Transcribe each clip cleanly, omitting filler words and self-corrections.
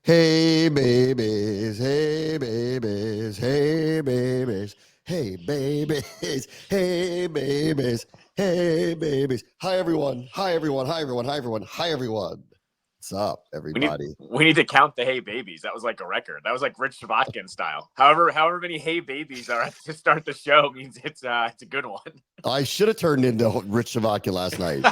Hey babies, hey babies, hey babies, hey babies, hey babies, hey babies. Hi everyone, hi everyone, hi everyone, hi everyone, hi everyone. What's up, everybody? We need to count the hey babies. That was like a record. That was like Rich Shabotkin style. However many hey babies are to start the show means it's a good one. I should have turned into Rich Shabaka last night.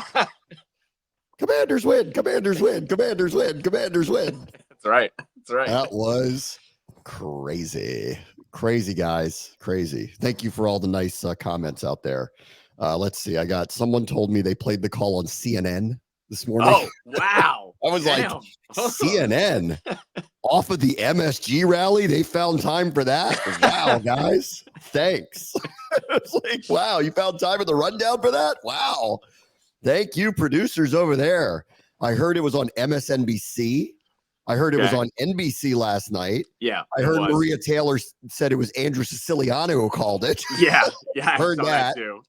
Commanders win, Commanders win, Commanders win, Commanders win. That's right. That's right. That was crazy. Crazy, guys. Crazy. Thank you for all the nice comments out there. Let's see. I got someone told me they played the call on CNN this morning. Oh, wow. I was like, CNN off of the MSG rally. They found time for that. Wow, guys. Thanks. It's like, wow, you found time in the rundown for that? Wow. Thank you, producers over there. I heard it was on MSNBC. I heard it was on NBC last night. Yeah. I heard Maria Taylor said it was Andrew Siciliano who called it. Yeah. Yeah. I heard that too.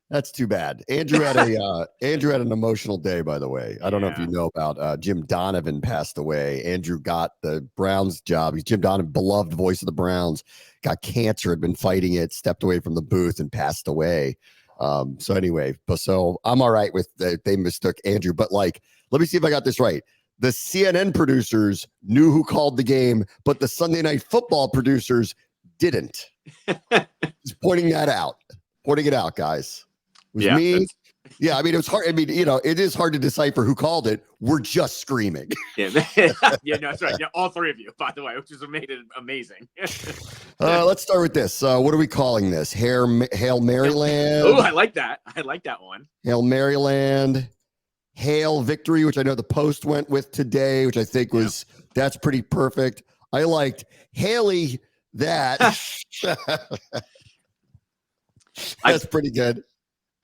That's too bad. Andrew had an emotional day, by the way. I don't know if you know about Jim Donovan passed away. Andrew got the Browns job. He's Jim Donovan, beloved voice of the Browns, got cancer, had been fighting it, stepped away from the booth and passed away. So anyway, so I'm all right with they mistook Andrew, but like, let me see if I got this right. The CNN producers knew who called the game, but the Sunday Night Football producers didn't. Just pointing that out. Pointing it out, guys. It was me. Yeah, I mean, it was hard. I mean, it is hard to decipher who called it. We're just screaming. Yeah, no, that's right. Yeah, all three of you, by the way, which has made it amazing. Let's start with this. What are we calling this? Hail Maryland. Oh, I like that. I like that one. Hail Maryland. Hail Victory, which I know the Post went with today, which I think was that's pretty perfect. I liked Haley that. That's pretty good.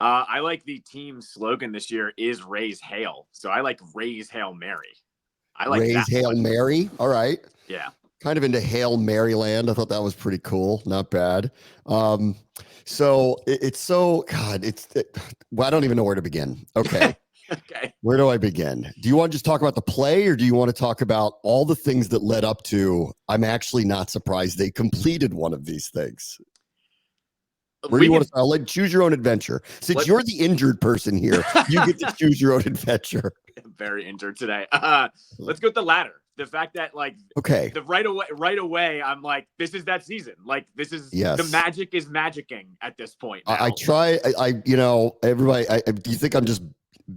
I like the team slogan this year is Raise Hail. So I like Raise Hail Mary. I like Raise Hail Mary. All right. Yeah. Kind of into Hail Maryland. I thought that was pretty cool. Not bad. So it's so God. Well, I don't even know where to begin. Okay. Okay. Where do I begin? Do you want to just talk about the play, or do you want to talk about all the things that led up to? I'm actually not surprised they completed one of these things. Where do you want to? I'll let you choose your own adventure. Since you're the injured person here, you get to choose your own adventure. I'm very injured today. Let's go with the latter. The fact that right away, I'm like, this is that season. Like this is the magic is magicking at this point. Now. Everybody. Do you think I'm just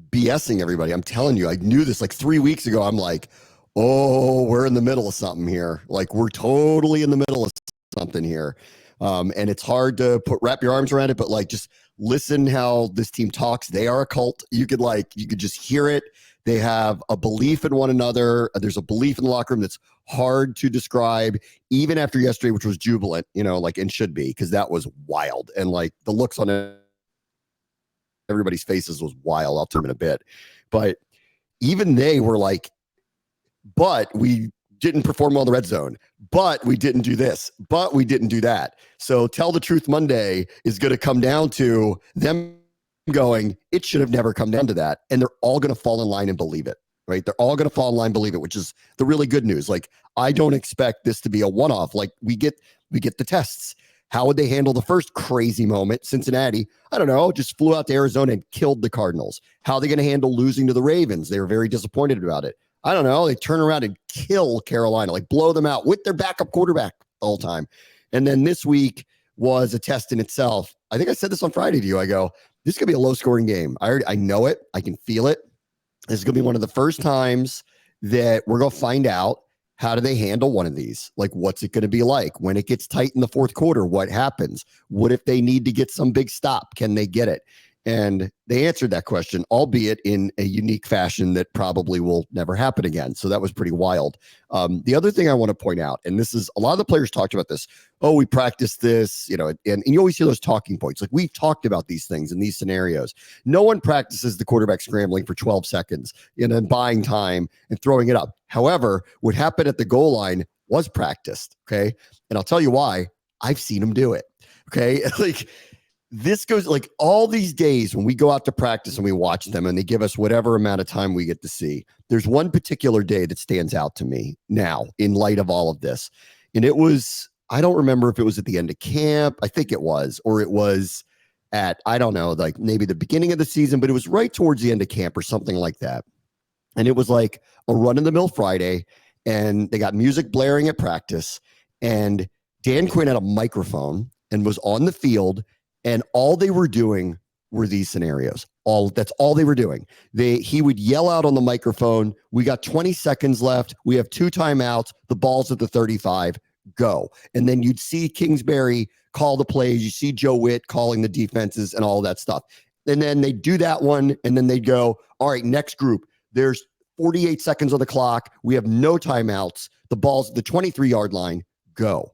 BSing everybody? I'm telling you, I knew this like 3 weeks ago. I'm like, oh, we're in the middle of something here. Like we're totally in the middle of something here. And it's hard to wrap your arms around it, but like just listen how this team talks. They are a cult. You could just hear it. They have a belief in one another. There's a belief in the locker room that's hard to describe, even after yesterday, which was jubilant, and should be, because that was wild. And like the looks on everybody's faces was wild. I'll tell them in a bit. But even they were like, but we didn't perform well in the red zone, but we didn't do this, but we didn't do that. So Tell the Truth Monday is going to come down to them going, it should have never come down to that. And they're all going to fall in line and believe it, right? They're all going to fall in line and believe it, which is the really good news. Like, I don't expect this to be a one-off. Like we get the tests. How would they handle the first crazy moment? Cincinnati, I don't know, just flew out to Arizona and killed the Cardinals. How are they going to handle losing to the Ravens? They were very disappointed about it. I don't know. They turn around and kill Carolina, like blow them out with their backup quarterback the whole time. And then this week was a test in itself. I think I said this on Friday to you. I go, this is going to be a low-scoring game. I know it. I can feel it. This is going to be one of the first times that we're going to find out how do they handle one of these? Like, what's it going to be like? When it gets tight in the fourth quarter, what happens? What if they need to get some big stop? Can they get it? And they answered that question, albeit in a unique fashion that probably will never happen again. So that was pretty wild. The other thing I want to point out, and this is a lot of the players talked about this. Oh, we practiced this, and you always hear those talking points. Like we've talked about these things in these scenarios. No one practices the quarterback scrambling for 12 seconds and then buying time and throwing it up. However, what happened at the goal line was practiced. Okay. And I'll tell you why. I've seen them do it. Okay. Like, this goes like all these days when we go out to practice and we watch them and they give us whatever amount of time we get to see. There's one particular day that stands out to me now in light of all of this. And it was, I don't remember if it was at the end of camp. I think it was, or it was at, I don't know, like maybe the beginning of the season, but it was right towards the end of camp or something like that. And it was like a run-in-the-mill Friday, and they got music blaring at practice, and Dan Quinn had a microphone and was on the field, and all they were doing were these scenarios. That's all they were doing. He would yell out on the microphone, "We got 20 seconds left. We have 2 timeouts. The ball's at the 35. Go." And then you'd see Kingsbury call the plays. You see Joe Witt calling the defenses and all that stuff. And then they do that one, and then they'd go, "All right, next group. There's 48 seconds on the clock. We have no timeouts. The ball's at the 23-yard line. Go."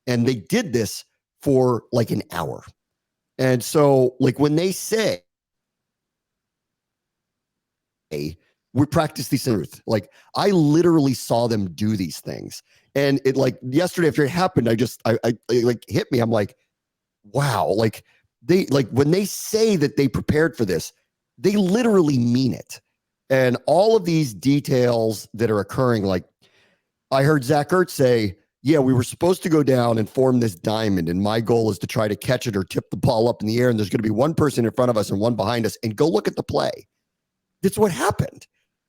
And they did this for like an hour. And so, like, when they say, "Hey, we practice these things," like, I literally saw them do these things. And it, like, yesterday after it happened, I like hit me. I'm like, wow. Like, when they say that they prepared for this, they literally mean it. And all of these details that are occurring, like, I heard Zach Ertz say, "Yeah, we were supposed to go down and form this diamond, and my goal is to try to catch it or tip the ball up in the air, and there's going to be one person in front of us and one behind us, and go look at the play." That's what happened.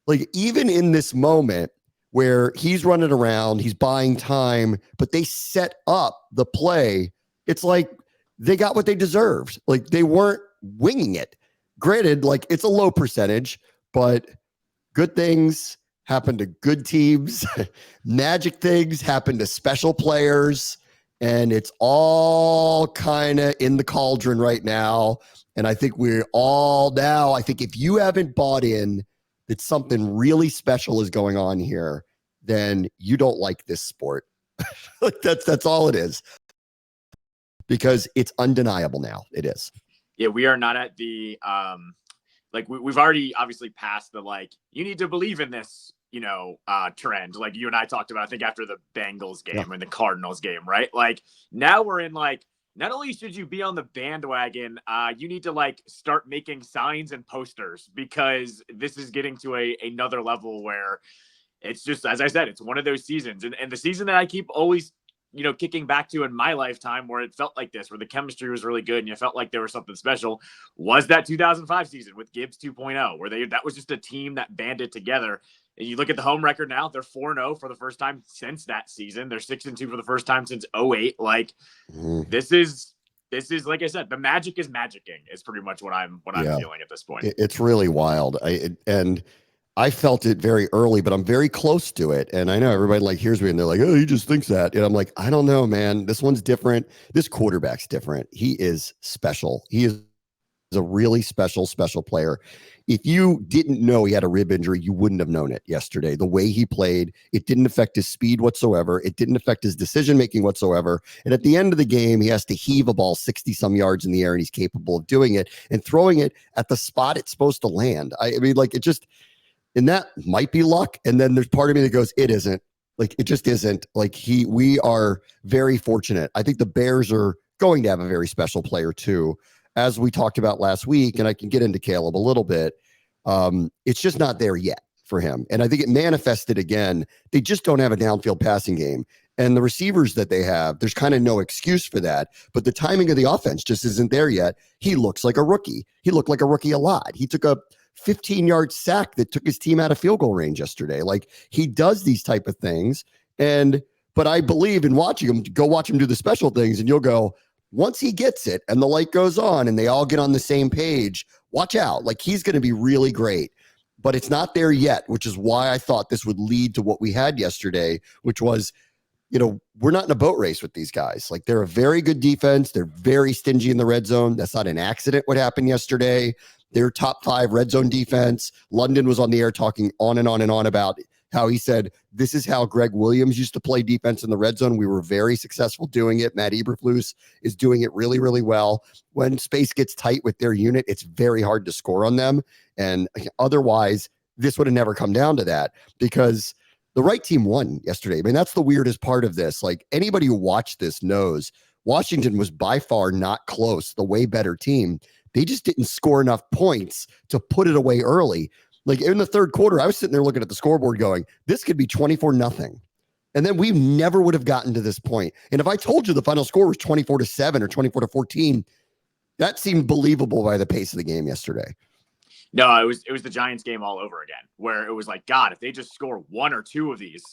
Like, even in this moment where he's running around, he's buying time, but they set up the play, it's like they got what they deserved. Like, they weren't winging it. Granted, like, it's a low percentage, but good things happen to good teams. Magic things happen to special players, and it's all kind of in the cauldron right now. And I think we're all now, I think if you haven't bought in that something really special is going on here, then you don't like this sport. Like, that's all it is, because it's undeniable now. It is. Yeah, we are not at the like we've already obviously passed the, like, you need to believe in this, trend, like you and I talked about, I think after the Bengals game and the Cardinals game, right? Like, now we're in, like, not only should you be on the bandwagon, you need to, like, start making signs and posters, because this is getting to another level where it's just, as I said, it's one of those seasons. And the season that I keep always, kicking back to in my lifetime where it felt like this, where the chemistry was really good and you felt like there was something special, was that 2005 season with Gibbs 2.0, where that was just a team that banded together. And you look at the home record now, they're 4-0 for the first time since that season. They're 6-2 for the first time since 2008. Like, this is, like I said, the magic is magicking is pretty much what I'm feeling at this point. It's really wild. I felt it very early, but I'm very close to it. And I know everybody, like, hears me and they're like, "Oh, he just thinks that." And I'm like, I don't know, man. This one's different. This quarterback's different. He is special. He is a really special player. If you didn't know he had a rib injury, you wouldn't have known it yesterday. The way he played, it didn't affect his speed whatsoever. It didn't affect his decision-making whatsoever. And at the end of the game, he has to heave a ball 60-some yards in the air, and he's capable of doing it and throwing it at the spot it's supposed to land. I mean, like, it just, and that might be luck. And then there's part of me that goes, it isn't. Like, it just isn't. Like, we are very fortunate. I think the Bears are going to have a very special player too, as we talked about last week, and I can get into Caleb a little bit. It's just not there yet for him. And I think it manifested again. They just don't have a downfield passing game. And the receivers that they have, there's kind of no excuse for that. But the timing of the offense just isn't there yet. He looks like a rookie. He looked like a rookie a lot. He took a 15-yard sack that took his team out of field goal range yesterday. Like, he does these type of things. But I believe in watching him. Go watch him do the special things, and you'll go, once he gets it and the light goes on and they all get on the same page, watch out. Like, he's going to be really great. But it's not there yet, which is why I thought this would lead to what we had yesterday, which was, we're not in a boat race with these guys. Like, they're a very good defense. They're very stingy in the red zone. That's not an accident what happened yesterday. They're top 5 red zone defense. London was on the air talking on and on and on about how he said, this is how Greg Williams used to play defense in the red zone. We were very successful doing it. Matt Eberflus is doing it really, really well. When space gets tight with their unit, it's very hard to score on them. And otherwise, this would have never come down to that, because the right team won yesterday. I mean, that's the weirdest part of this. Like, anybody who watched this knows Washington was by far not close, the way better team. They just didn't score enough points to put it away early. Like in the third quarter, I was sitting there looking at the scoreboard going, this could be 24-0. And then we never would have gotten to this point. And if I told you the final score was 24-7 or 24-14, that seemed believable by the pace of the game yesterday. No, it was the Giants game all over again, where it was like, God, if they just score one or two of these,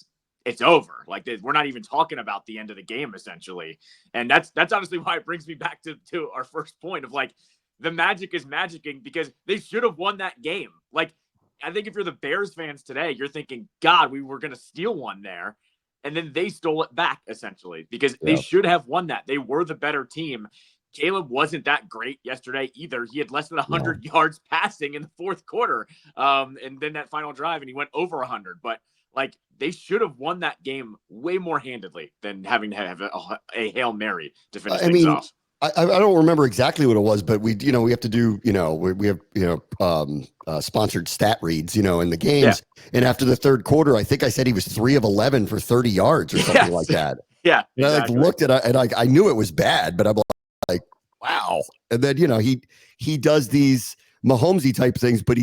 it's over. Like we're not even talking about the end of the game, essentially. And that's obviously why it brings me back to our first point of like, the magic is magicking because they should have won that game. Like, I think if you're the Bears fans today, you're thinking, God, we were going to steal one there. And then they stole it back, essentially, because they should have won that. They were the better team. Caleb wasn't that great yesterday either. He had less than 100 yards passing in the fourth quarter. And then that final drive, and he went over 100. But, like, they should have won that game way more handedly than having to have a Hail Mary to finish things off. I don't remember exactly what it was, but we have to do, we have, sponsored stat reads, in the games. Yeah. And after the third quarter, I think I said he was 3 of 11 for 30 yards or something like that. Yeah. And exactly. I looked at it and I knew it was bad, but I'm like, wow. And then, he does these Mahomesy type things, but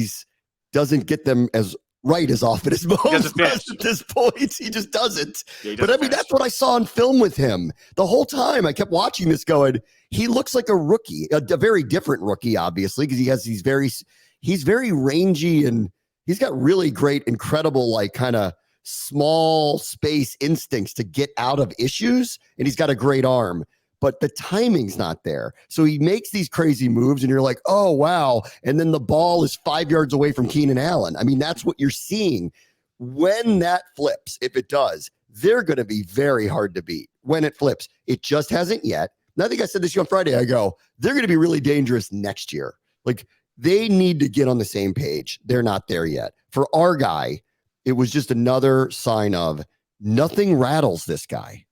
doesn't get them as right as often as Mahomes does at this point. He just doesn't. Yeah, but I mean, that's what I saw on film with him. The whole time I kept watching this going, he looks like a rookie, a very different rookie, obviously, because he has he's very rangy and he's got really great, incredible, like kind of small space instincts to get out of issues. And he's got a great arm, but the timing's not there. So he makes these crazy moves and you're like, oh, wow. And then the ball is 5 yards away from Keenan Allen. I mean, that's what you're seeing. When that flips, if it does, they're going to be very hard to beat. When it flips, it just hasn't yet. And I think I said this on Friday. I go, they're going to be really dangerous next year. Like they need to get on the same page. They're not there yet. For our guy, it was just another sign of nothing rattles this guy.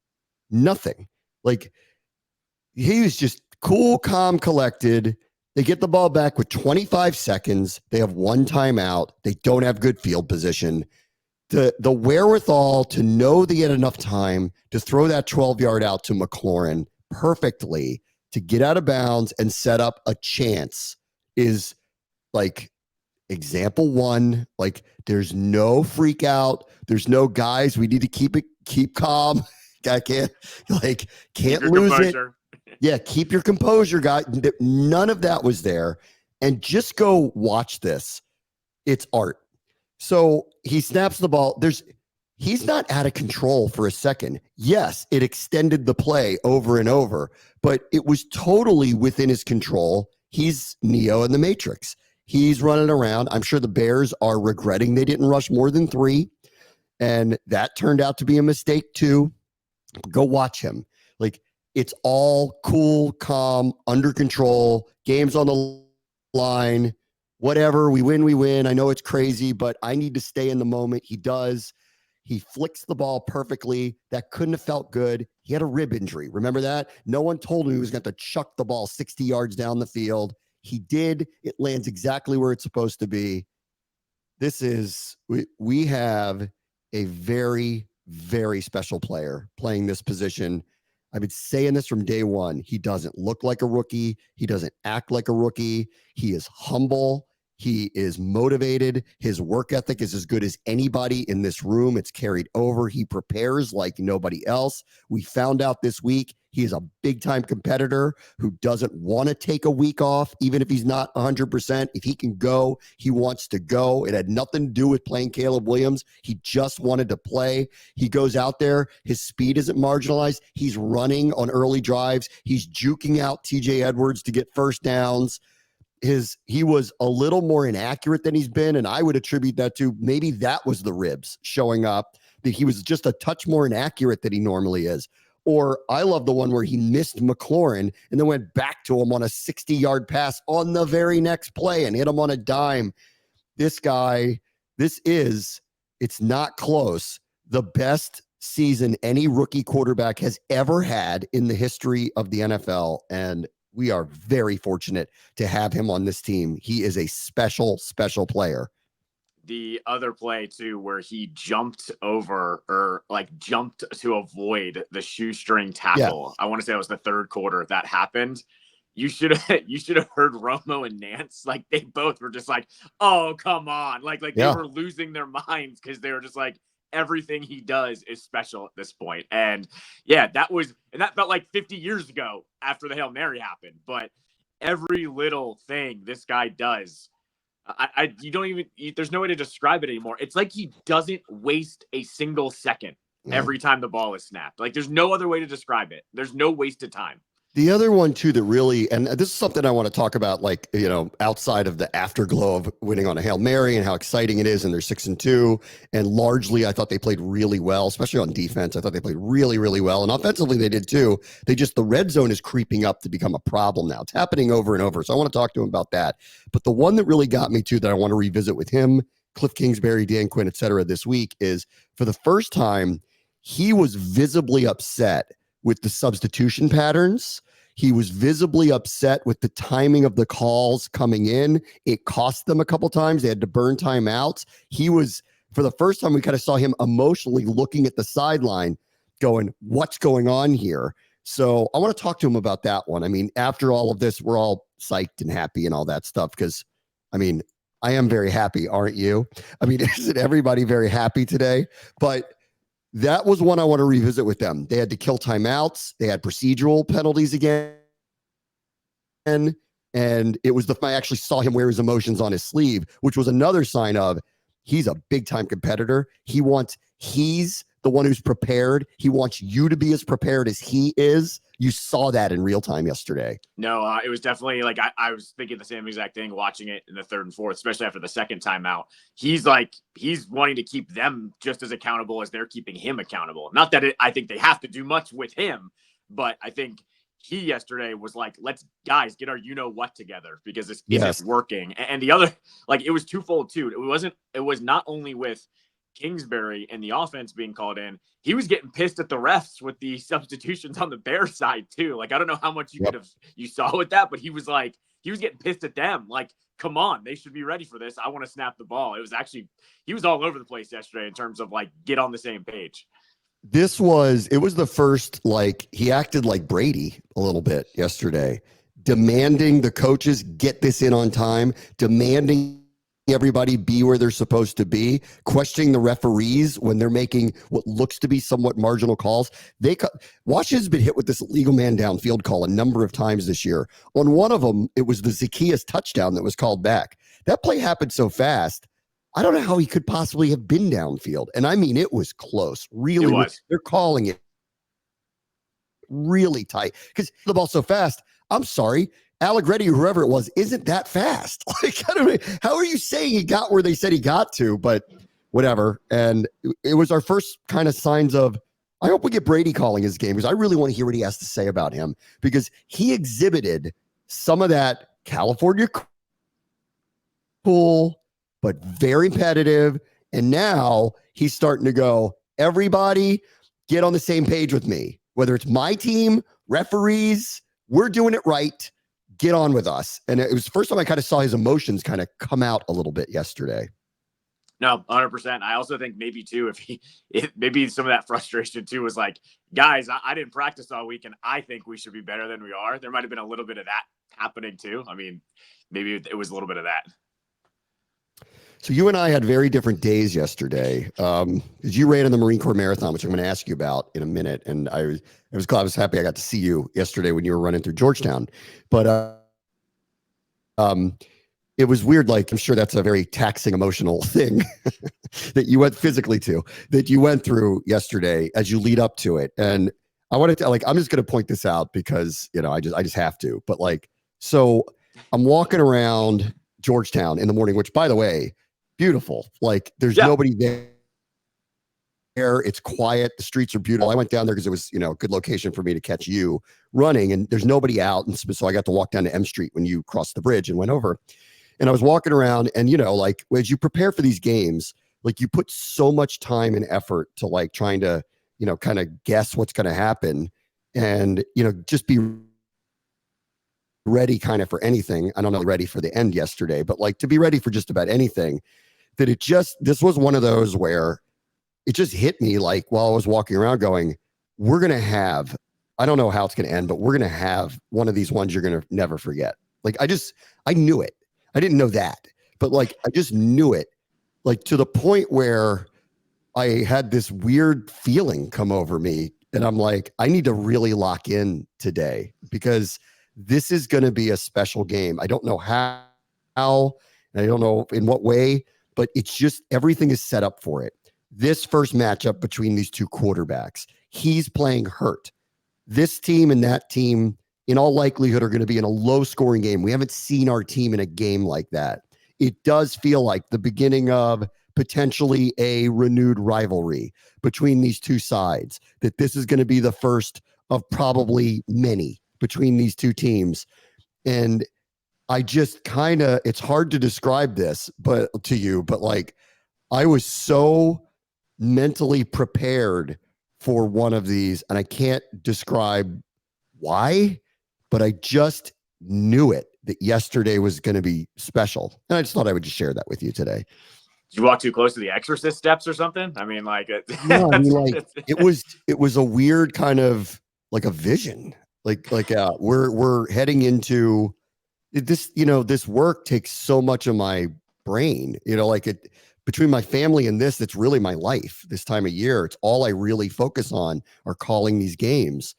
Nothing. Like, he was just cool, calm, collected. They get the ball back with 25 seconds. They have one timeout. They don't have good field position. The wherewithal to know they had enough time to throw that 12-yard out to McLaurin perfectly to get out of bounds and set up a chance is like example one. Like there's no freak out. There's no guys. We need to keep calm. I can't lose composure. It. Yeah, keep your composure, guy. None of that was there. And just go watch this. It's art. So he snaps the ball. He's not out of control for a second. Yes, it extended the play over and over, but it was totally within his control. He's Neo in the Matrix. He's running around. I'm sure the Bears are regretting they didn't rush more than 3. And that turned out to be a mistake too. Go watch him. Like, it's all cool, calm, under control, games on the line, whatever. We win. I know it's crazy, but I need to stay in the moment. He does. He flicks the ball perfectly. That couldn't have felt good. He had a rib injury. Remember that? No one told him he was going to chuck the ball 60 yards down the field. He did. It lands exactly where it's supposed to be. We have a very, very special player playing this position. I've been saying this from day one. He doesn't look like a rookie. He doesn't act like a rookie. He is humble. He is motivated. His work ethic is as good as anybody in this room. It's carried over. He prepares like nobody else. We found out this week he is a big-time competitor who doesn't want to take a week off, even if he's not 100%. If he can go, he wants to go. It had nothing to do with playing Caleb Williams. He just wanted to play. He goes out there. His speed isn't marginalized. He's running on early drives. He's juking out TJ Edwards to get first downs. He was a little more inaccurate than he's been, and I would attribute that to maybe that was the ribs showing up, that he was just a touch more inaccurate than he normally is. Or I love the one where he missed McLaurin and then went back to him on a 60-yard pass on the very next play and hit him on a dime. This guy, it's not close, the best season any rookie quarterback has ever had in the history of the NFL, and we are very fortunate to have him on this team. He is a special, special player. the other play too, where he jumped over or like jumped to avoid the shoestring tackle. I want to say it was the third quarter that happened. You should have heard Romo and Nance. Like they both were just like, oh, come on. Like they were losing their minds because they were just like, everything he does is special at this point. And yeah, that felt like 50 years ago after the Hail Mary happened. But every little thing this guy does, there's no way to describe it anymore. It's like he doesn't waste a single second every time the ball is snapped. Like there's no other way to describe it. There's no wasted time. The other one too that really, and this is something I want to talk about, like, you know, outside of the afterglow of winning on a Hail Mary and how exciting it is, and they're 6-2, and largely I thought they played really well, especially on defense. I thought they played really, really well, and offensively they did too. The red zone is creeping up to become a problem now. It's happening over and over, so I want to talk to him about that. But the one that really got me too that I want to revisit with him, Cliff Kingsbury, Dan Quinn, et cetera, this week is for the first time he was visibly upset with the substitution patterns. He was visibly upset with the timing of the calls coming in. It cost them a couple times. They had to burn timeouts. He was, for the first time, we kind of saw him emotionally looking at the sideline going, what's going on here? So I want to talk to him about that one. I mean, after all of this, we're all psyched and happy and all that stuff because, I mean, I am very happy, aren't you? I mean, isn't everybody very happy today? But that was one I want to revisit with them. They had to kill timeouts. They had procedural penalties again. And it was I actually saw him wear his emotions on his sleeve, which was another sign of he's a big time competitor. He's the one who's prepared. He wants you to be as prepared as he is. You saw that in real time yesterday. No, it was definitely like I was thinking the same exact thing watching it in the third and fourth, especially after the second timeout. He's wanting to keep them just as accountable as they're keeping him accountable. Not that I think they have to do much with him, but I think he yesterday was like, let's guys get our what together because this isn't working. And the other, like, it was twofold too. It was not only with Kingsbury and the offense being called in, he was getting pissed at the refs with the substitutions on the Bears side too. Like, I don't know how much you saw with that, but he was getting pissed at them. Like, come on, they should be ready for this. I want to snap the ball. He was all over the place yesterday in terms of like, get on the same page. It was the first, like, he acted like Brady a little bit yesterday, demanding the coaches get this in on time, demanding everybody be where they're supposed to be, questioning the referees when they're making what looks to be somewhat marginal calls. Washington's been hit with this illegal man downfield call a number of times this year. On one of them, it was the Zacchaeus touchdown that was called back. That play happened so fast. I don't know how he could possibly have been downfield. And I mean, it was close. Really, they're calling it really tight because the ball so fast. I'm sorry. Allegretti, whoever it was, isn't that fast. Like, I don't know. How are you saying he got where they said he got to? But whatever. And it was our first kind of signs of, I hope we get Brady calling his game because I really want to hear what he has to say about him because he exhibited some of that California cool, but very competitive. And now he's starting to go, everybody get on the same page with me, whether it's my team, referees, we're doing it right. Get on with us. And it was the first time I kind of saw his emotions kind of come out a little bit yesterday. No, 100%. I also think maybe too, maybe some of that frustration too was like, guys, I didn't practice all week and I think we should be better than we are. There might've been a little bit of that happening too. I mean, maybe it was a little bit of that. So you and I had very different days yesterday. Because you ran in the Marine Corps Marathon, which I'm going to ask you about in a minute. And I was happy I got to see you yesterday when you were running through Georgetown. But it was weird. Like, I'm sure that's a very taxing emotional thing that you went physically to, that you went through yesterday as you lead up to it. And I wanted to, like, I'm just going to point this out because, I just have to. But like, so I'm walking around Georgetown in the morning, which, by the way, beautiful. Like, there's nobody there. It's quiet. The streets are beautiful. I went down there because it was, a good location for me to catch you running, and there's nobody out. And so I got to walk down to M Street when you crossed the bridge and went over. And I was walking around, and, like, as you prepare for these games, like, you put so much time and effort to, like, trying to, kind of guess what's going to happen and, just be ready kind of for anything. I don't know, ready for the end yesterday, but like to be ready for just about anything. that this was one of those where it just hit me like while I was walking around going, we're going to have, I don't know how it's going to end, but we're going to have one of these ones you're going to never forget. Like, I knew it. I didn't know that, but like, I just knew it, like to the point where I had this weird feeling come over me. And I'm like, I need to really lock in today because this is going to be a special game. I don't know how, and I don't know in what way, but it's just everything is set up for it. This first matchup between these two quarterbacks, he's playing hurt. This team and that team, in all likelihood, are going to be in a low-scoring game. We haven't seen our team in a game like that. It does feel like the beginning of potentially a renewed rivalry between these two sides, that this is going to be the first of probably many between these two teams. And I just kind of, it's hard to describe this, but to you, but like, I was so mentally prepared for one of these, and I can't describe why, but I just knew it that yesterday was going to be special. And I just thought I would just share that with you today. Did you walk too close to the Exorcist steps or something? I mean, like, no, I mean, like it was a weird kind of like a vision. We're heading into this, this work takes so much of my brain, between my family and this, it's really my life this time of year. It's all I really focus on are calling these games.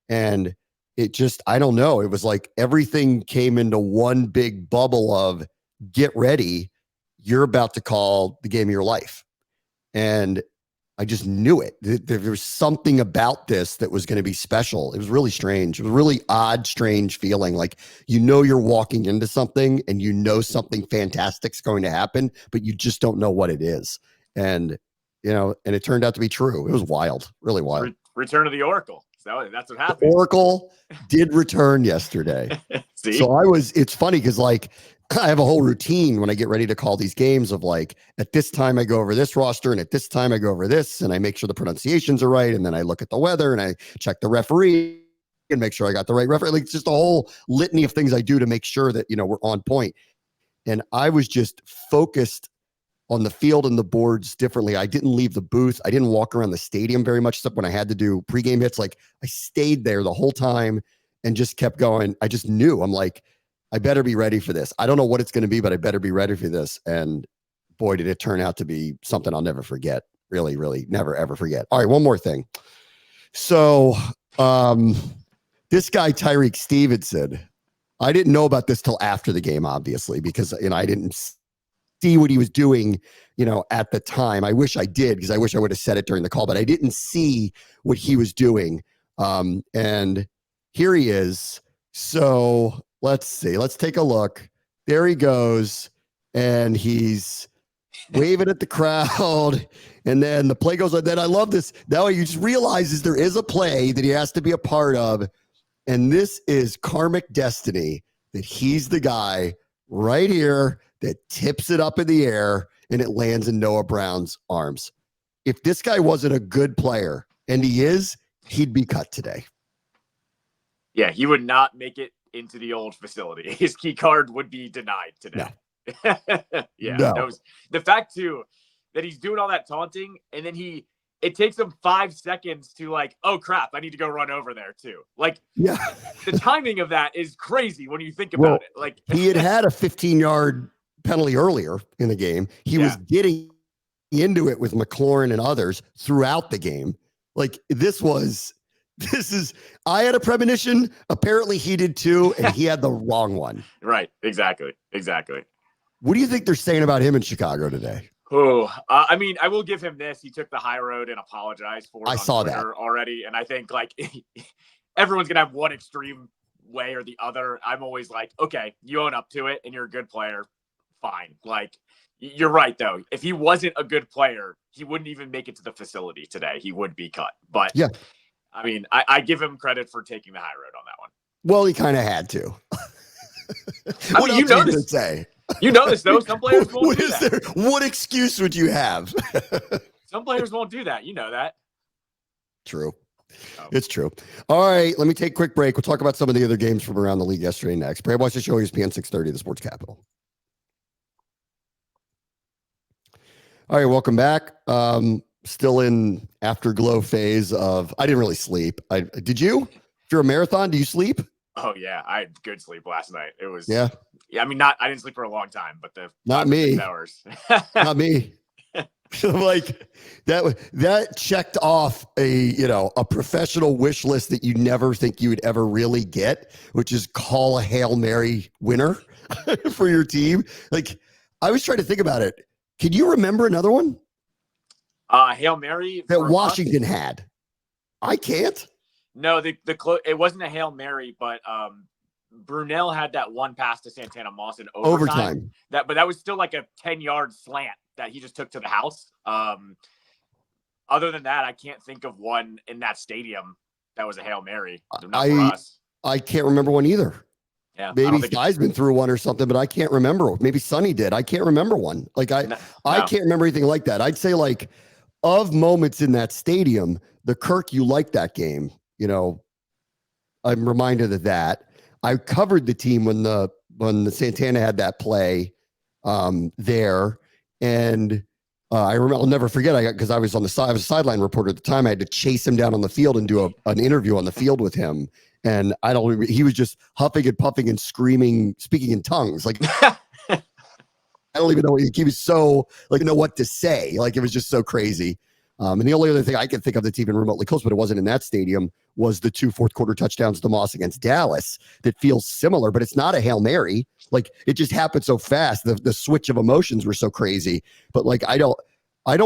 And it just, I don't know. It was like everything came into one big bubble of get ready. You're about to call the game of your life. And I just knew it. There was something about this that was going to be special. It was really strange. It was a really odd, strange feeling. Like, you're walking into something and something fantastic's going to happen, but you just don't know what it is. And, and it turned out to be true. It was wild, really wild. Return of the Oracle. So that's what happened. The Oracle did return yesterday. So it's funny because like, I have a whole routine when I get ready to call these games of like, at this time I go over this roster and at this time I go over this and I make sure the pronunciations are right. And then I look at the weather and I check the referee and make sure I got the right referee. Like, it's just a whole litany of things I do to make sure that, we're on point. And I was just focused on the field and the boards differently. I didn't leave the booth. I didn't walk around the stadium very much, except when I had to do pregame hits. Like, I stayed there the whole time and just kept going. I just knew, I'm like, I better be ready for this. I don't know what it's going to be, but I better be ready for this. And boy, did it turn out to be something I'll never forget. Really, really never, ever forget. All right. One more thing. So this guy, Tyreek Stevenson, I didn't know about this till after the game, obviously, because, I didn't see what he was doing, at the time. I wish I did, because I wish I would have said it during the call, but I didn't see what he was doing. And here he is. So let's see. Let's take a look. There he goes. And he's waving at the crowd. And then the play goes on. Then I love this. Now he just realizes there is a play that he has to be a part of. And this is karmic destiny, that he's the guy right here that tips it up in the air and it lands in Noah Brown's arms. If this guy wasn't a good player, and he is, he'd be cut today. Yeah, he would not make it into the old facility. His key card would be denied today. No. No. The fact too that he's doing all that taunting and then it takes him 5 seconds to like, oh crap, I need to go run over there too. Like, yeah, the timing of that is crazy when you think about it. Like, he had a 15-yard penalty earlier in the game. He was getting into it with McLaurin and others throughout the game. Like, I had a premonition. Apparently he did too, and he had the wrong one. Right. Exactly. What do you think they're saying about him in Chicago today? Oh, I mean, I will give him this. He took the high road and apologized for it. I saw that already. And I think like everyone's going to have one extreme way or the other. I'm always like, okay, you own up to it and you're a good player. Fine. Like, you're right, though. If he wasn't a good player, he wouldn't even make it to the facility today. He would be cut. But yeah, I mean, I give him credit for taking the high road on that one. Well, he kind of had to. What else are you gonna say? You notice, though, some players won't do that. What excuse would you have? Some players won't do that. You know that. True. It's true. All right, let me take a quick break. We'll talk about some of the other games from around the league yesterday next. Brad, watch the show, ESPN 630, the Sports Capital. All right, welcome back. Still in afterglow phase of. I didn't really sleep. Did you? If you're a marathon, do you sleep? Oh yeah, I had good sleep last night. It was Yeah. I mean, I didn't sleep for a long time, but the Not 5 or 6 me. hours. Not me. Like that checked off a professional wish list that you never think you would ever really get, which is call a Hail Mary winner for your team. Like, I was trying to think about it. Can you remember another one Hail Mary that for Washington us? had? I can't. No, it wasn't a Hail Mary, but Brunel had that one pass to Santana Moss in overtime. But that was still like a 10-yard slant that he just took to the house. Other than that, I can't think of one in that stadium that was a Hail Mary. Not for us. I can't remember one either. Yeah, maybe Theismann threw one or something, but I can't remember. Maybe Sonny did. I can't remember one. Like I can't remember anything like that. I'd say, like, of moments in that stadium, the Kirk, you liked that game. I'm reminded of that. I covered the team when the Santana had that play there, and I'll never forget. Because I was on the side. I was a sideline reporter at the time. I had to chase him down on the field and do an interview on the field with him. And he was just huffing and puffing and screaming, speaking in tongues. Like, I don't even know. He was so, like, know what to say. Like, it was just so crazy. And the only other thing I can think of that's even remotely close, but it wasn't in that stadium, was the 2 fourth-quarter touchdowns to Moss against Dallas that feels similar, but it's not a Hail Mary. Like, it just happened so fast. The switch of emotions were so crazy. But, like, I don't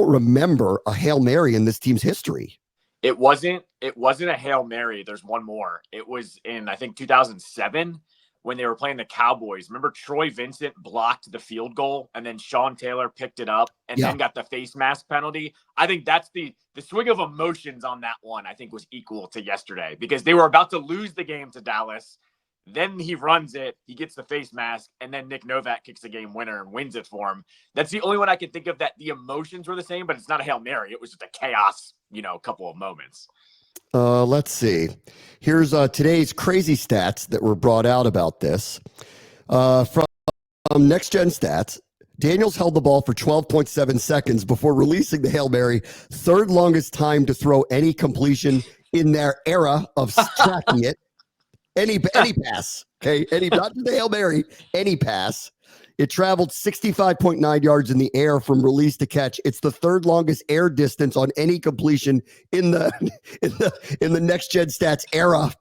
remember a Hail Mary in this team's history. It wasn't a Hail Mary. There's one more. It was in, I think, 2007 when they were playing the Cowboys. Remember, Troy Vincent blocked the field goal, and then Sean Taylor picked it up and then got the face mask penalty. I think that's the swing of emotions on that one, I think, was equal to yesterday, because they were about to lose the game to Dallas. Then he runs it, he gets the face mask, and then Nick Novak kicks the game winner and wins it for him. That's the only one I can think of that the emotions were the same, but it's not a Hail Mary. It was just a chaos, couple of moments. Let's see. Here's today's crazy stats that were brought out about this. From Next Gen Stats, Daniels held the ball for 12.7 seconds before releasing the Hail Mary, third longest time to throw any completion in their era of tracking it. Any pass, okay? Not just the Hail Mary, any pass. It traveled 65.9 yards in the air from release to catch. It's the third longest air distance on any completion in the Next Gen Stats era.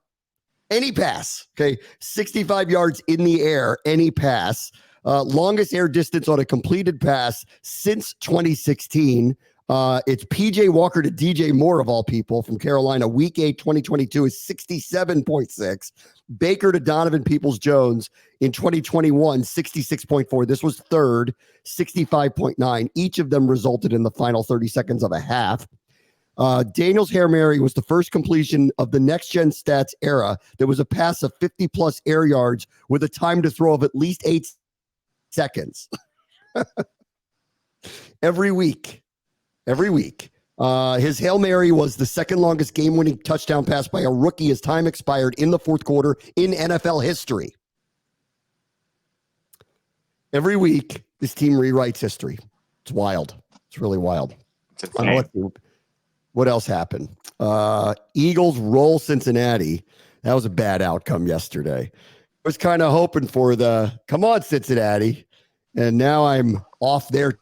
Any pass, okay? 65 yards in the air, any pass. Longest air distance on a completed pass since 2016. It's PJ Walker to DJ Moore, of all people, from Carolina. Week 8, 2022 is 67.6. Baker to Donovan Peoples-Jones in 2021, 66.4. This was third, 65.9. Each of them resulted in the final 30 seconds of a half. Daniels' Hail Mary was the first completion of the Next Gen Stats era. There was a pass of 50-plus air yards with a time to throw of at least 8 seconds. Every week. His Hail Mary was the second longest game-winning touchdown pass by a rookie as time expired in the fourth quarter in NFL history. Every week, this team rewrites history. It's wild. It's really wild. What else happened? Eagles roll Cincinnati. That was a bad outcome yesterday. I was kind of hoping for come on, Cincinnati. And now I'm off their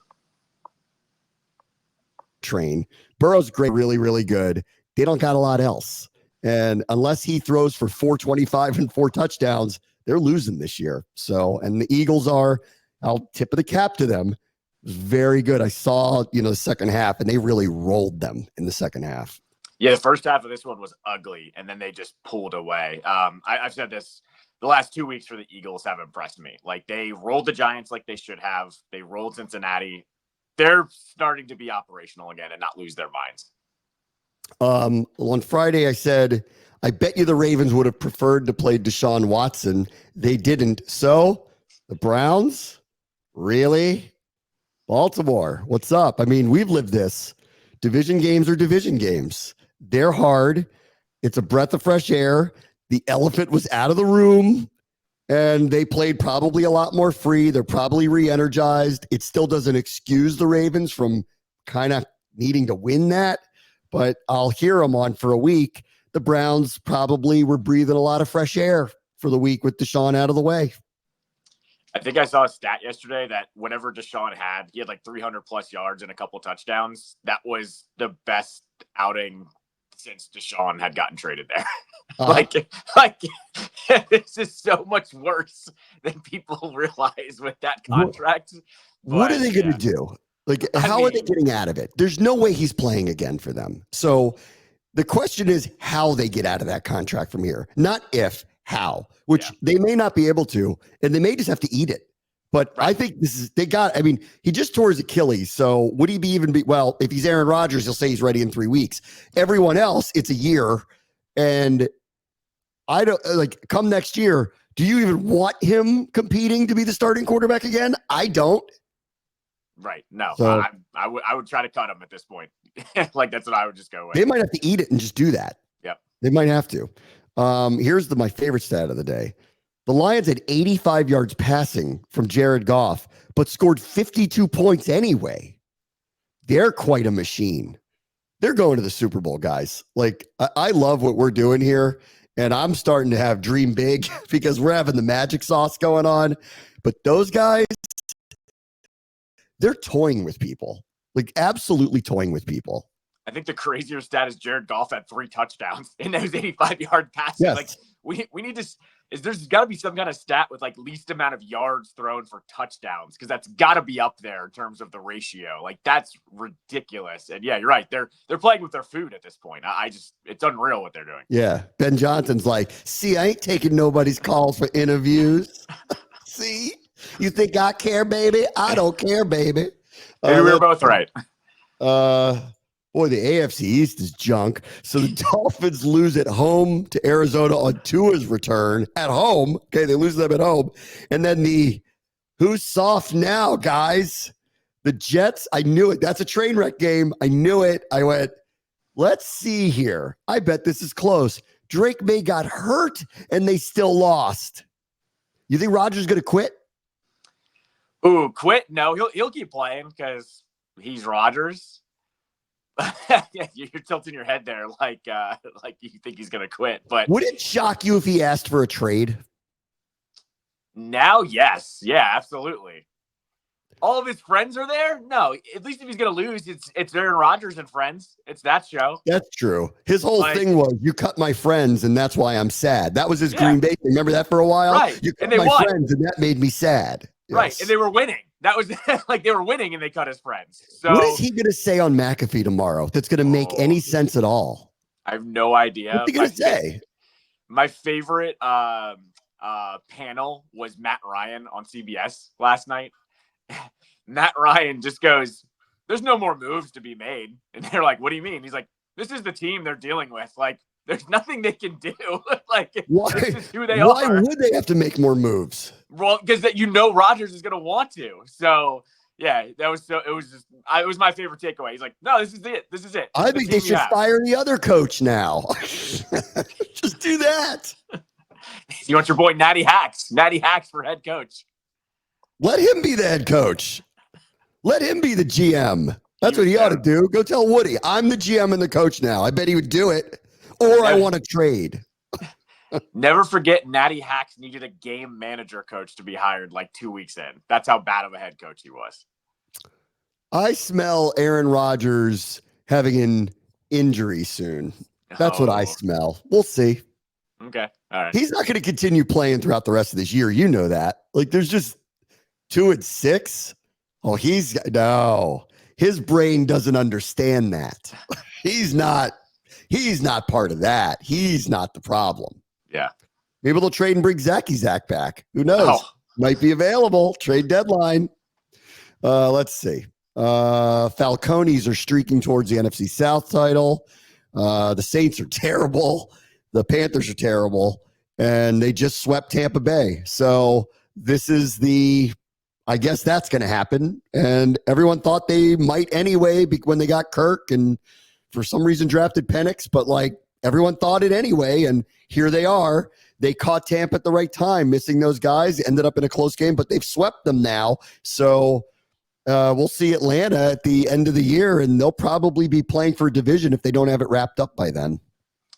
train. Burrow's great, really, really good. They don't got a lot else. And unless he throws for 425 and 4 touchdowns, they're losing this year. So, and the Eagles I'll tip of the cap to them. It was very good. I saw, the second half, and they really rolled them in the second half. Yeah, the first half of this one was ugly, and then they just pulled away. I've said this, the last 2 weeks for the Eagles have impressed me. Like, they rolled the Giants like they should have. They rolled Cincinnati. They're starting to be operational again and not lose their minds. On Friday, I said, I bet you the Ravens would have preferred to play Deshaun Watson. They didn't. So the Browns, really? Baltimore, what's up? I mean, we've lived this. Division games are division games. They're hard. It's a breath of fresh air. The elephant was out of the room. and they played probably a lot more free. They're probably re-energized. It still doesn't excuse the Ravens from kind of needing to win that, but I'll hear them on for a week. The Browns probably were breathing a lot of fresh air for the week with Deshaun out of the way. I think I saw a stat yesterday that whenever Deshaun had, he had like 300 plus yards and a couple touchdowns. That was the best outing since Deshaun had gotten traded there. Like this is so much worse than people realize with that contract. What are they going to do? Like, how are they getting out of it? There's no way he's playing again for them. So the question is how they get out of that contract from here. Not if, how, which they may not be able to, and they may just have to eat it. But I think he just tore his Achilles. So would he well, if he's Aaron Rodgers, he'll say he's ready in 3 weeks. Everyone else, it's a year. And I don't come next year. Do you even want him competing to be the starting quarterback again? I don't. Right. No, so, I would try to cut him at this point. Like, that's what I would just go with. They might have to eat it and just do that. Yep. They might have to. Here's my favorite stat of the day. The Lions had 85 yards passing from Jared Goff, but scored 52 points anyway. They're quite a machine. They're going to the Super Bowl, guys. Like, I love what we're doing here, and I'm starting to have dream big because we're having the magic sauce going on. But those guys, they're toying with people, like absolutely toying with people. I think the crazier stat is Jared Goff had 3 touchdowns in those 85-yard passes. Yes. Like we need to there's got to be some kind of stat with like least amount of yards thrown for touchdowns, because that's got to be up there in terms of the ratio. Like, that's ridiculous. And yeah, you're right. They're playing with their food at this point. It's unreal what they're doing. Yeah, Ben Johnson's like, see, I ain't taking nobody's calls for interviews. See, you think I care, baby? I don't care, baby. Maybe we were both right. Boy, the AFC East is junk. So the Dolphins lose at home to Arizona on Tua's return at home. Okay, they lose them at home. And then who's soft now, guys? The Jets, I knew it. That's a train wreck game. I knew it. I went, let's see here. I bet this is close. Drake May got hurt, and they still lost. You think Rodgers is going to quit? Ooh, quit? No, he'll keep playing because he's Rodgers. Yeah, you're tilting your head there like you think he's going to quit. But would it shock you if he asked for a trade? Now, yes. Yeah, absolutely. All of his friends are there? No, at least if he's going to lose, it's Aaron Rodgers and friends. It's that show. That's true. His whole thing was, you cut my friends, and that's why I'm sad. That was his Green Bay thing. Remember that for a while? Right. You cut my friends, and that made me sad. Yes. Right, and they were winning. That was like they were winning, and they cut his friends. So what is he going to say on McAfee tomorrow that's going to make any sense at all? I have no idea. What's he going to say? My favorite panel was Matt Ryan on CBS last night. Matt Ryan just goes, "There's no more moves to be made," and they're like, "What do you mean?" He's like, "This is the team they're dealing with. Like, there's nothing they can do. Like, this is who they are. Why would they have to make more moves?" Well, because Rodgers is going to want to. So yeah, it was my favorite takeaway. He's like, "No, this is it. This is it. I think they should fire the other coach now. Just do that. You want your boy Natty Hacks for head coach. Let him be the head coach. Let him be the GM. That's what he ought to do. Go tell Woody, I'm the GM and the coach now. I bet he would do it. Or I want to trade. Never forget, Natty Hacks needed a game manager coach to be hired like 2 weeks in. That's how bad of a head coach he was. I smell Aaron Rodgers having an injury soon. That's what I smell. We'll see. Okay. All right. He's not going to continue playing throughout the rest of this year. You know that. Like, there's just 2-6. Oh, his brain doesn't understand that. He's not part of that. He's not the problem. Yeah. Maybe they'll trade and bring Zach back. Who knows? Might be available. Trade deadline. Let's see. Falcones are streaking towards the NFC South title. The Saints are terrible. The Panthers are terrible. And they just swept Tampa Bay. So this is I guess that's going to happen. And everyone thought they might anyway when they got Kirk and for some reason drafted Penix. But everyone thought it anyway. And here they are. They caught Tampa at the right time, missing those guys, ended up in a close game, but they've swept them now. So we'll see Atlanta at the end of the year, and they'll probably be playing for a division if they don't have it wrapped up by then.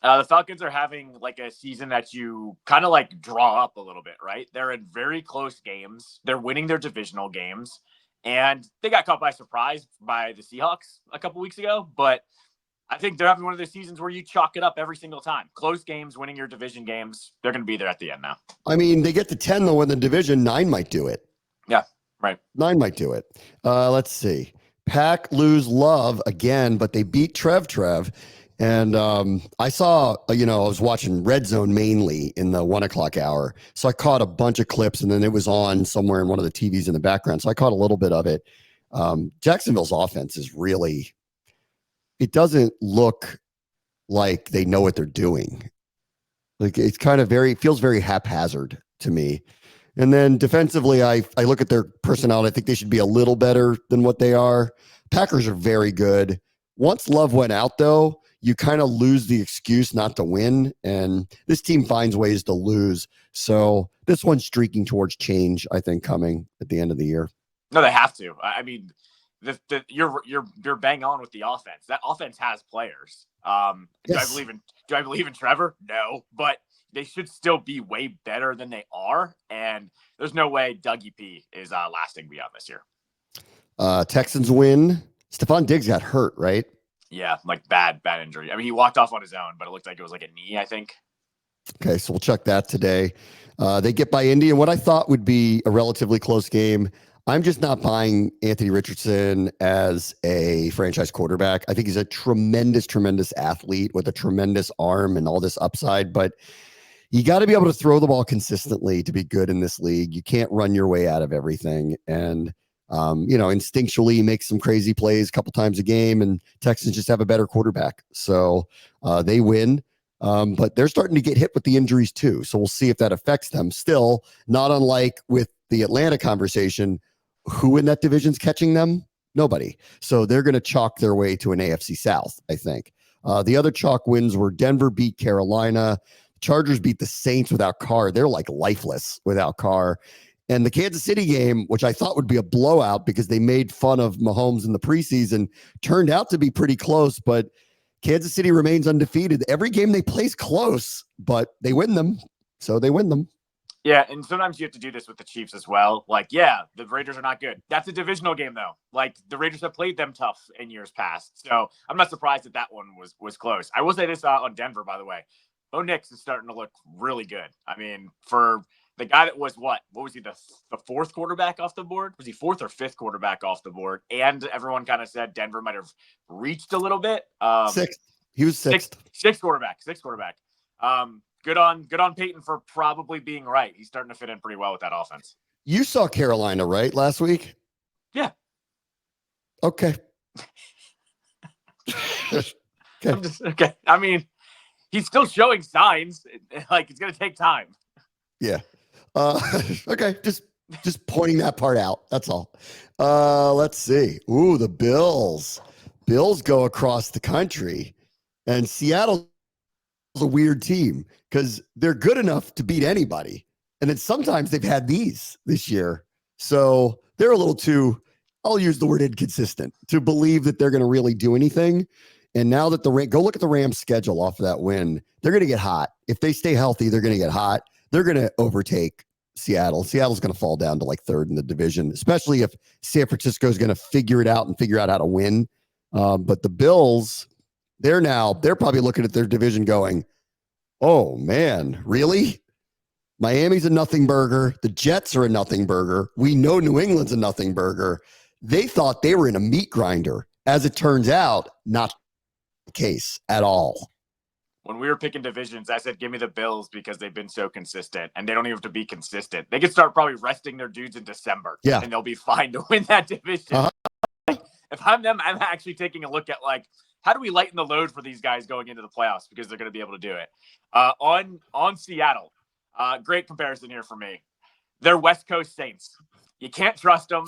The Falcons are having like a season that you kind of like draw up a little bit, right? They're in very close games. They're winning their divisional games, and they got caught by surprise by the Seahawks a couple weeks ago. But I think they're having one of those seasons where you chalk it up every single time. Close games, winning your division games. They're going to be there at the end now. I mean, they get to 10, though, in the division. 9 might do it. Yeah, right. 9 might do it. Let's see. Pack lose Love again, but they beat Trev. And I saw, I was watching Red Zone mainly in the 1 o'clock hour. So I caught a bunch of clips, and then it was on somewhere in one of the TVs in the background. So I caught a little bit of it. Jacksonville's offense is really, it doesn't look like they know what they're doing. Like it's kind of feels very haphazard to me. And then defensively, I look at their personnel, and I think they should be a little better than what they are. Packers are very good. Once Love went out, though, you kind of lose the excuse not to win, and this team finds ways to lose. So this one's streaking towards change, I think, coming at the end of the year. No, they have to. I mean, you're bang on with the offense. That offense has players. Yes. Do I believe in Trevor? No, but they should still be way better than they are. And there's no way Dougie P is lasting beyond this year. Texans win. Stephon Diggs got hurt, right? Yeah, like bad injury. I mean, he walked off on his own, but it looked like it was like a knee, I think. Okay, so we'll check that today. They get by Indy, and what I thought would be a relatively close game. I'm just not buying Anthony Richardson as a franchise quarterback. I think he's a tremendous athlete with a tremendous arm and all this upside, but you got to be able to throw the ball consistently to be good in this league. You can't run your way out of everything. And instinctually make some crazy plays a couple times a game, and Texans just have a better quarterback. So they win, but they're starting to get hit with the injuries too. So we'll see if that affects them. Still, not unlike with the Atlanta conversation, who in that division's catching them? Nobody. So they're going to chalk their way to an AFC South, I think. The other chalk wins were Denver beat Carolina. Chargers beat the Saints without Carr. They're like lifeless without Carr. And the Kansas City game, which I thought would be a blowout because they made fun of Mahomes in the preseason, turned out to be pretty close, but Kansas City remains undefeated. Every game they play is close, but they win them. So they win them. Yeah, and sometimes you have to do this with the Chiefs as well. Like, yeah, the Raiders are not good. That's a divisional game, though. Like, the Raiders have played them tough in years past. So I'm not surprised that one was close. I will say this on Denver, by the way. Bo Nix is starting to look really good. I mean, for the guy that was what was he, the fourth quarterback off the board? Was he fourth or fifth quarterback off the board? And everyone kind of said Denver might have reached a little bit. Sixth. He was sixth. Sixth quarterback. Good on Peyton for probably being right. He's starting to fit in pretty well with that offense. You saw Carolina, right, last week? Yeah. Okay. Okay. I mean, he's still showing signs. Like, it's going to take time. Yeah. Okay. Just pointing that part out. That's all. Let's see. Ooh, the Bills. Bills go across the country, and Seattle's a weird team because they're good enough to beat anybody. And then sometimes they've had this year. So they're a little too, I'll use the word inconsistent, to believe that they're going to really do anything. And now that go look at the Rams schedule off of that win, they're going to get hot. If they stay healthy, they're going to get hot. They're going to overtake Seattle. Seattle's going to fall down to like third in the division, especially if San Francisco is going to figure out how to win. But the Bills, they're probably looking at their division going, oh man, really? Miami's a nothing burger. The Jets are a nothing burger. We know New England's a nothing burger. They thought they were in a meat grinder. As it turns out, not the case at all. When we were picking divisions, I said, give me the Bills because they've been so consistent, and they don't even have to be consistent. They can start probably resting their dudes in December, and they'll be fine to win that division. If I'm them, I'm actually taking a look at, like, how do we lighten the load for these guys going into the playoffs because they're going to be able to do it. On Seattle, great comparison here for me. They're West Coast Saints. You can't trust them.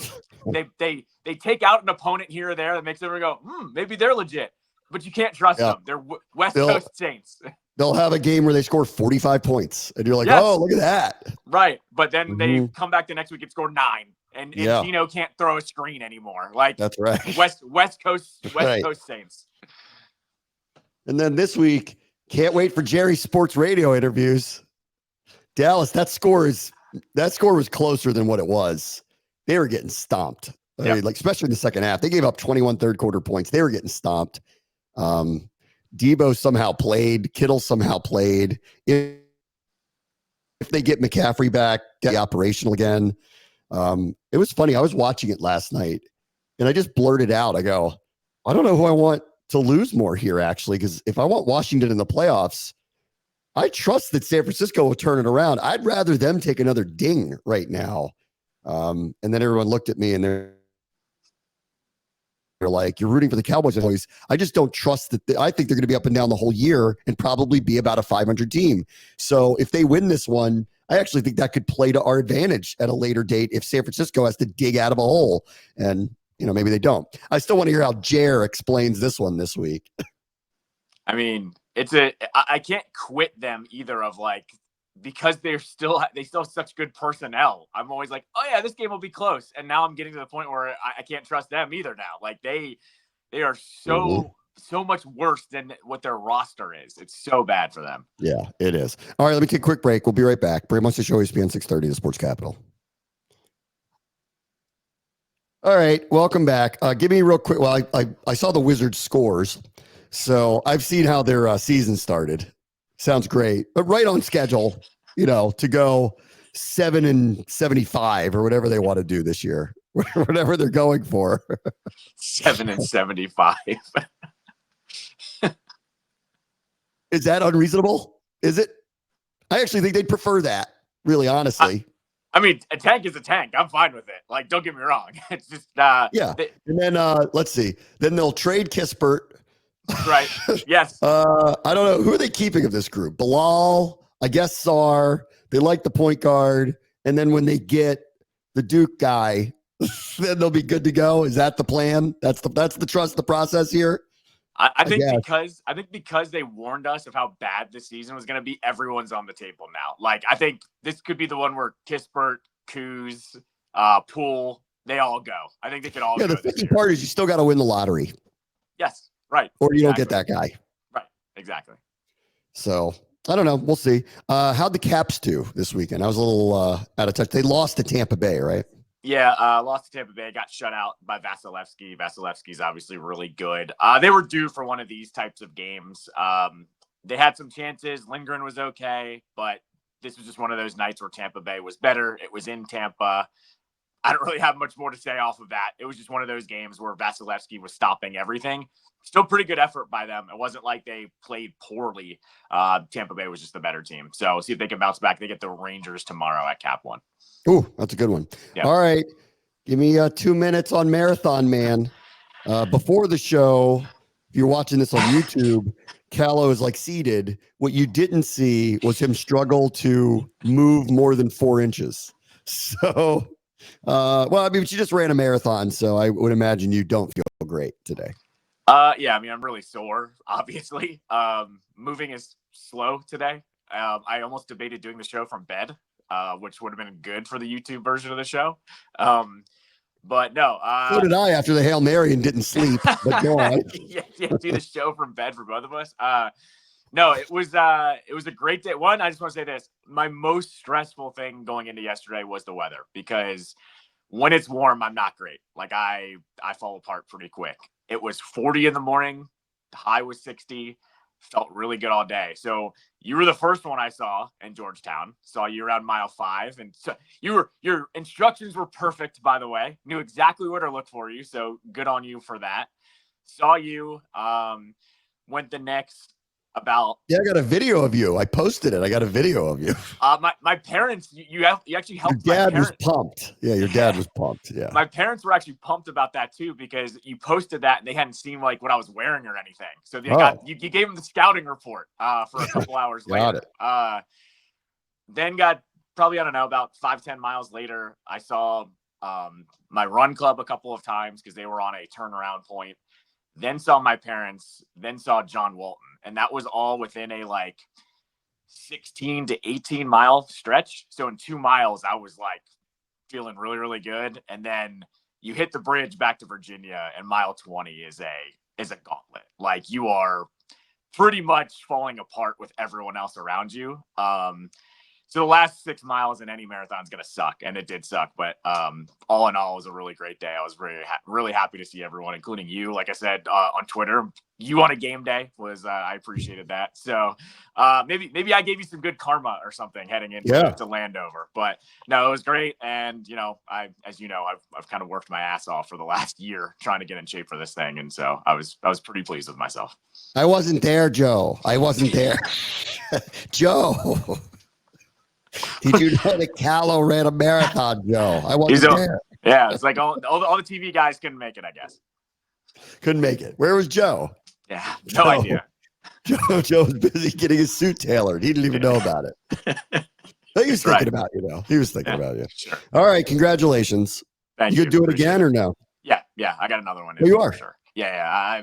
They take out an opponent here or there that makes everyone go, maybe they're legit. but you can't trust them. They're West Coast Saints. They'll have a game where they score 45 points, and you're like, yes. oh, look at that. Right, but then they come back the next week and score 9, and Gino can't throw a screen anymore. Like that's right. West Coast Saints. And then this week, can't wait for Jerry's sports radio interviews. Dallas, that score was closer than what it was. They were getting stomped. I mean, like, especially in the second half. They gave up 21 third quarter points. They were getting stomped. Debo somehow played. Kittle somehow played. If they get McCaffrey back, get operational again. It was funny. I was watching it last night, and I just blurted out. I go, I don't know who I want to lose more here, actually, because if I want Washington in the playoffs, I trust that San Francisco will turn it around. I'd rather them take another ding right now. And then everyone looked at me, and they're like, you're rooting for the Cowboys. I just don't trust that. I think they're going to be up and down the whole year and probably be about a 500 team. So if they win this one, I actually think that could play to our advantage at a later date if San Francisco has to dig out of a hole. And, maybe they don't. I still want to hear how Jer explains this one this week. I mean, I can't quit them either because they still have such good personnel. I'm always like, oh yeah, this game will be close. And now I'm getting to the point where I can't trust them either now. Like they are so much worse than what their roster is. It's so bad for them. Yeah, it is. All right, let me take a quick break. We'll be right back. Premonition show ESPN 630, the Sports Capital. All right, welcome back. Give me real quick. Well, I saw the Wizards scores, so I've seen how their season started. Sounds great, but right on schedule, to go 7-75 or whatever they want to do this year, whatever they're going for. 7-75. Is that unreasonable? Is it? I actually think they'd prefer that, really, honestly. I mean, a tank is a tank. I'm fine with it. Like, don't get me wrong. It's just yeah. And then let's see. Then they'll trade Kispert. Right. Yes. I don't know. Who are they keeping of this group? Bilal, I guess Sar. They like the point guard. And then when they get the Duke guy, then they'll be good to go. Is that the plan? That's the trust the process here. I think because they warned us of how bad this season was going to be, everyone's on the table now. Like, I think this could be the one where Kispert, Kuz, Poole, they all go. I think they could all go. The tricky part is you still got to win the lottery. Yes, right. Or you don't get that guy. Right, exactly. So, I don't know. We'll see. How'd the Caps do this weekend? I was a little out of touch. They lost to Tampa Bay, right? Yeah, lost to Tampa Bay, got shut out by Vasilevsky. Vasilevsky's obviously really good. They were due for one of these types of games. They had some chances. Lindgren was okay, but this was just one of those nights where Tampa Bay was better. It was in Tampa. I don't really have much more to say off of that. It was just one of those games where Vasilevsky was stopping everything. Still pretty good effort by them. It wasn't like they played poorly. Tampa Bay was just the better team. So see if they can bounce back. They get the Rangers tomorrow at Cap One. Ooh, that's a good one. Yeah. All right. Give me 2 minutes on Marathon Man. Before the show, if you're watching this on YouTube, Callow is seated. What you didn't see was him struggle to move more than 4 inches. So, but you just ran a marathon, so I would imagine you don't feel great today. Yeah, I mean, I'm really sore, obviously. Moving is slow today. I almost debated doing the show from bed. Which would have been good for the YouTube version of the show. But no. So did I after the Hail Mary and didn't sleep. But go on. yeah, do the show from bed for both of us. No, it was a great day. One, I just want to say this. My most stressful thing going into yesterday was the weather, because when it's warm, I'm not great. Like I fall apart pretty quick. It was 40 in the morning. The high was 60. Felt really good all day. So you were the first one I saw in Georgetown. Saw you around mile 5, and so your instructions were perfect. By the way, knew exactly where to look for you. So good on you for that. Saw you. Went the next about. Yeah, I got a video of you. I posted it. I got a video of you. My parents. You actually helped. Your dad was pumped. Yeah, your dad was pumped. Yeah. My parents were actually pumped about that too, because you posted that and they hadn't seen what I was wearing or anything. So they you gave them the scouting report for a couple hours later. Then got probably, I don't know, about 5-10 miles later, I saw my run club a couple of times because they were on a turnaround point. then saw my parents, then saw John Walton. And that was all within a like 16 to 18 mile stretch. So in 2 miles, I was like feeling really, really good. And then you hit the bridge back to Virginia, and mile 20 is a gauntlet. Like, you are pretty much falling apart with everyone else around you. So the last 6 miles in any marathon is going to suck, and it did suck. But all in all, it was a really great day. I was really happy to see everyone, including you. Like I said on Twitter, you on a game day was I appreciated that. So maybe I gave you some good karma or something heading into to Landover. But no, it was great. And as you know, I've kind of worked my ass off for the last year trying to get in shape for this thing, and so I was pretty pleased with myself. I wasn't there, Joe. I wasn't there, Joe. Did you know that Callow ran a marathon, Joe? I wasn't there. Yeah, it's like all the TV guys couldn't make it, I guess. Couldn't make it. Where was Joe? Yeah, no idea. Joe was busy getting his suit tailored. He didn't even know about it. He was thinking about you, though. He was thinking about you. Sure. All right, congratulations. Thank you. You could do it again or no? Yeah, I got another one. Oh, you are? Sure. Yeah.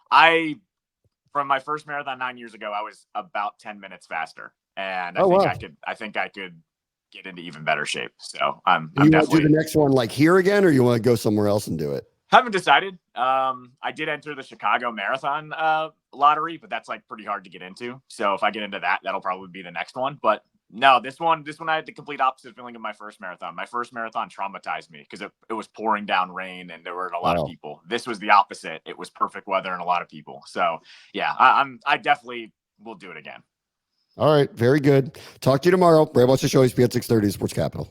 I from my first marathon 9 years ago, I was about 10 minutes faster. And I think I could get into even better shape. So I'm you definitely want to do the next one like here again, or you want to go somewhere else and do it? Haven't decided. I did enter the Chicago Marathon lottery, but that's like pretty hard to get into. So if I get into that, that'll probably be the next one. But no, this one I had the complete opposite feeling of my first marathon. My first marathon traumatized me because it was pouring down rain and there were a lot of people. This was the opposite. It was perfect weather and a lot of people. So yeah, I definitely will do it again. All right. Very good. Talk to you tomorrow. Brad watch the show. ESPN 630 Sports Capital.